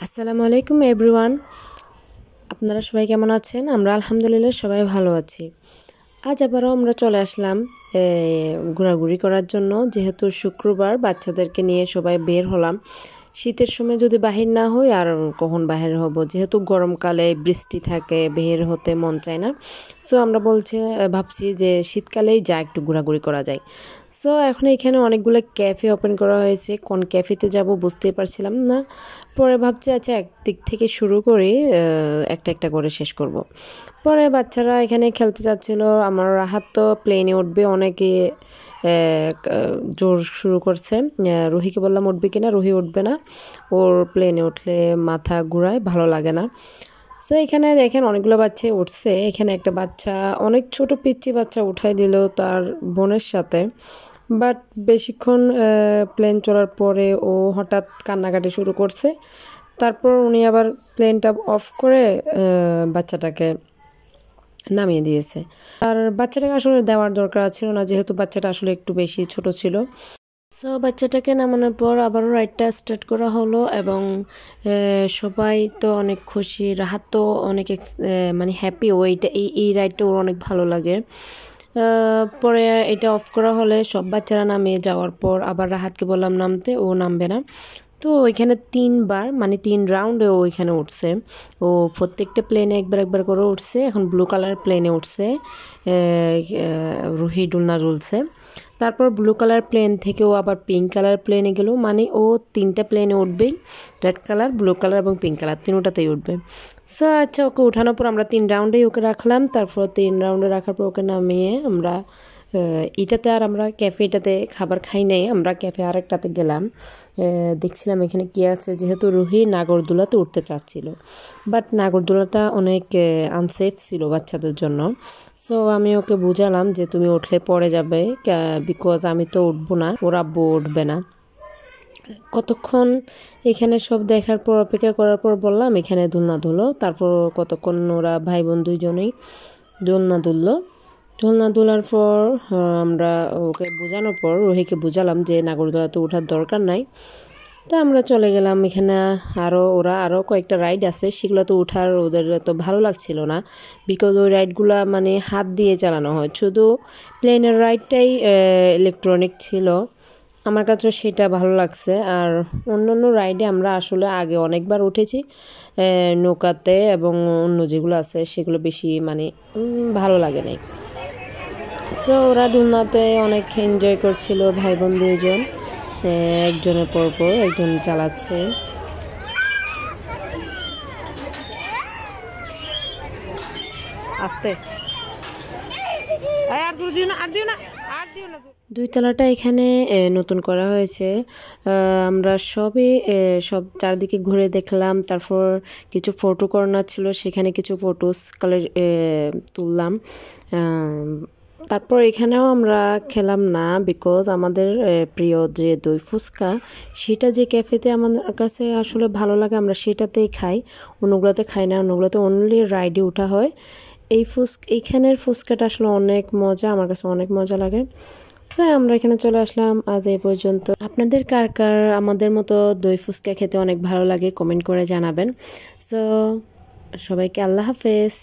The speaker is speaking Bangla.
আসসালামু আলাইকুম এভরিওয়ান। আপনারা সবাই কেমন আছেন? আমরা আলহামদুলিল্লাহ সবাই ভালো আছি। আজ আবারও আমরা চলে আসলাম ঘোরাঘুরি করার জন্য। যেহেতু শুক্রবার, বাচ্চাদেরকে নিয়ে সবাই বের হলাম। শীতের সময় যদি বাহির না হই আর কখন বাহির হব, যেহেতু গরমকালে বৃষ্টি থাকে, বের হতে মন চায় না। সো আমরা ভাবছি যে শীতকালেই যা একটু ঘোরাঘুরি করা যায়। সো এখন এখানে অনেকগুলো ক্যাফে ওপেন করা হয়েছে, কোন ক্যাফেতে যাব বুঝতেই পারছিলাম না। পরে ভাবছি আচ্ছা একদিক থেকে শুরু করে একটা একটা করে শেষ করব। পরে বাচ্চারা এখানে খেলতে যাচ্ছিল, আমার রাহাত তো প্লেনে উঠবে, অনেকে জোর শুরু করছে। রুহিকে বললাম উঠবে কিনা, রুহি উঠবে না, ওর প্লেনে উঠলে মাথা ঘুরায়, ভালো লাগে না। সো এখানে দেখেন অনেকগুলো বাচ্চা উঠছে। এখানে একটা বাচ্চা, অনেক ছোট পিচ্চি বাচ্চা উঠাই দিল তার বোনের সাথে। বাট বেশিক্ষণ প্লেন চলার পরে ও হঠাৎ কান্নাকাটি শুরু করছে। তারপর উনি আবার প্লেনটা অফ করে বাচ্চাটাকে নামিয়ে দিয়েছে। আর বাচ্চাটাকে আসলে দেওয়ার দরকার ছিল না, যেহেতু বাচ্চাটা আসলে একটু বেশি ছোট ছিল। সো বাচ্চাটাকে নামানোর পর আবারও রাইডটা স্টার্ট করা হলো এবং সবাই তো অনেক খুশি। রাহাত তো অনেক মানে হ্যাপি, ওইটা এই রাইডটা ওর অনেক ভালো লাগে। পরে এটা অফ করা হলে সব বাচ্চারা নামিয়ে যাওয়ার পর আবার রাহাতকে বললাম নামতে, ও নামবে না। তো ওইখানে 3বার মানে 3 রাউন্ডে ও ওইখানে উঠছে। ও প্রত্যেকটা প্লেনে একবার একবার করে উঠছে। এখন ব্লু কালার প্লেনে উঠছে, রুহি ডুলনা রুলছে। তারপর ব্লু কালার প্লেন থেকে ও আবার পিঙ্ক কালার প্লেনে গেল, মানে ও 3টা প্লেনে উঠবেই, রেড কালার, ব্লু কালার এবং পিঙ্ক কালার, তিনটাতেই উঠবে। সো আচ্ছা, ওকে উঠানোর পর আমরা 3 রাউন্ডেই ওকে রাখলাম। তারপর 3 রাউন্ডে রাখার পর ওকে নামিয়ে আমরা এটাতে আর আমরা ক্যাফেটাতে খাবার খাই নাই, আমরা ক্যাফে আরেকটাতে গেলাম। দেখছিলাম এখানে কী আছে, যেহেতু রুহি নাগরদোলাতে উঠতে চাচ্ছিল, বাট নাগরদোলাটা অনেক আনসেফ ছিল বাচ্চাদের জন্য। সো আমি ওকে বুঝালাম যে তুমি উঠলে পড়ে যাবে, বিকজ আমি তো উঠবো না, ওর আব্বু উঠবে না। কতক্ষণ এখানে সব দেখার পর, অপেক্ষা করার পর বললাম এখানে দোলনা দুলো। তারপর কতক্ষণ ওরা ভাই বোন দুইজনেই দোলনা দুললো। দোলনা তোলার পর আমরা ওকে বোঝানোর পর রুহিকে বুঝালাম যে নাগরদোলাতে ওঠার দরকার নাই। তা আমরা চলে গেলাম। এখানে আরও কয়েকটা রাইড আছে, সেগুলো তো ওঠার ওদের তো ভালো লাগছিল না, বিকজ ওই রাইডগুলো মানে হাত দিয়ে চালানো হয়, শুধু প্লেনের রাইডটাই ইলেকট্রনিক ছিল। আমার কাছে সেটা ভালো লাগছে। আর অন্যান্য রাইডে আমরা আসলে আগে অনেকবার উঠেছি, নৌকাতে এবং অন্য যেগুলো আছে সেগুলো বেশি মানে ভালো লাগে নাই। সো ওরা দোলনাতে অনেক এনজয় করছিল, ভাই বোন দুইজন, একজনের পর পর একজন চালাচ্ছে। আস্তে দুই তলাটা এখানে নতুন করা হয়েছে। আমরা সব চারদিকে ঘুরে দেখলাম। তারপর কিছু ফটো কর্নার ছিল, সেখানে কিছু ফটোস তুললাম। তারপর এখানেও আমরা খেলাম না, বিকজ আমাদের প্রিয় যে দই ফুচকা, সেটা যে ক্যাফেতে আমাদের কাছে আসলে ভালো লাগে, আমরা সেটাতেই খাই, অন্যগুলোতে খাই না। অন্যগুলোতে অনলি রাইডে ওঠা হয়। এইখানের ফুচকাটা আসলে অনেক মজা, আমার কাছে অনেক মজা লাগে। সো আমরা এখানে চলে আসলাম। আজ এই পর্যন্ত। আপনাদের কার কার আমাদের মতো দই ফুচকা খেতে অনেক ভালো লাগে কমেন্ট করে জানাবেন। সো সবাইকে আল্লাহ হাফেজ।